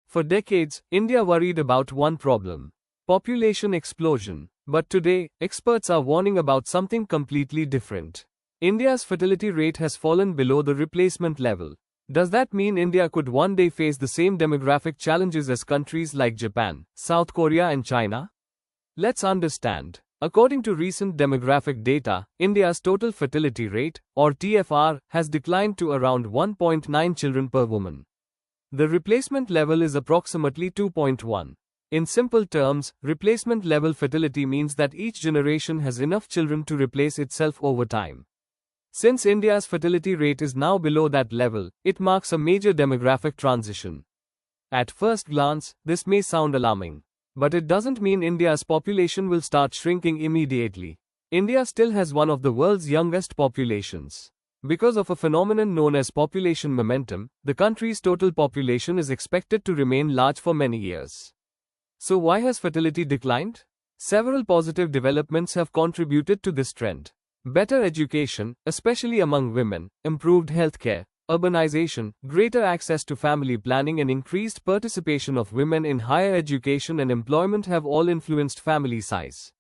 For decades, India worried about one problem: population explosion. But today, experts are warning about something completely different. India's fertility rate has fallen below the replacement level. Does that mean India could one day face the same demographic challenges as countries like Japan, South Korea, and China? Let's understand. According to recent demographic data, India's total fertility rate, or TFR, has declined to around 1.9 children per woman. The replacement level is approximately 2.1. In simple terms, replacement level fertility means that each generation has enough children to replace itself over time. Since India's fertility rate is now below that level, it marks a major demographic transition. At first glance, this may sound alarming. But it doesn't mean India's population will start shrinking immediately. India still has one of the world's youngest populations. Because of a phenomenon known as population momentum, the country's total population is expected to remain large for many years. So why has fertility declined? Several positive developments have contributed to this trend. Better education, especially among women, improved healthcare, urbanization, greater access to family planning, and increased participation of women in higher education and employment have all influenced family size.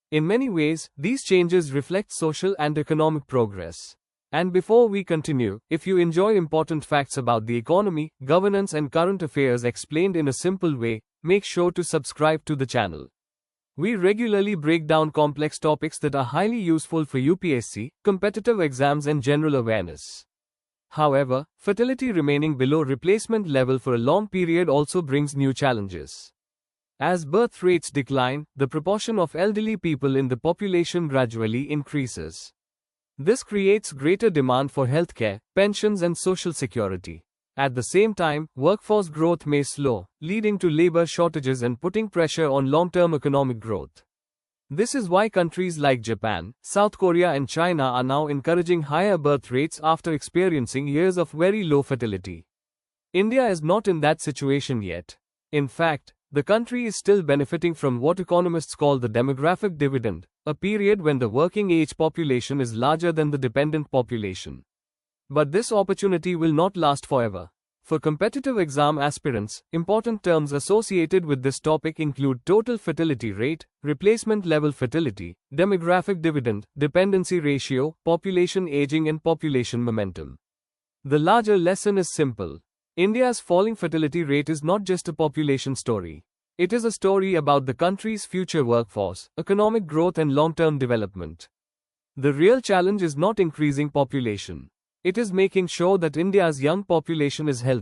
In many ways, these changes reflect social and economic progress. And before we continue, if you enjoy important facts about the economy, governance, and current affairs explained in a simple way, make sure to subscribe to the channel. We regularly break down complex topics that are highly useful for UPSC, competitive exams, and general awareness. However, fertility remaining below replacement level for a long period also brings new challenges. As birth rates decline, the proportion of elderly people in the population gradually increases. This creates greater demand for healthcare, pensions, and social security. At the same time, workforce growth may slow, leading to labor shortages and putting pressure on long-term economic growth. This is why countries like Japan, South Korea, and China are now encouraging higher birth rates after experiencing years of very low fertility. India is not in that situation yet. In fact, the country is still benefiting from what economists call the demographic dividend, a period when the working age population is larger than the dependent population. But this opportunity will not last forever. For competitive exam aspirants, important terms associated with this topic include total fertility rate, replacement level fertility, demographic dividend, dependency ratio, population aging, and population momentum. The larger lesson is simple. India's falling fertility rate is not just a population story. It is a story about the country's future workforce, economic growth, and long-term development. The real challenge is not increasing population. It is making sure that India's young population is healthy.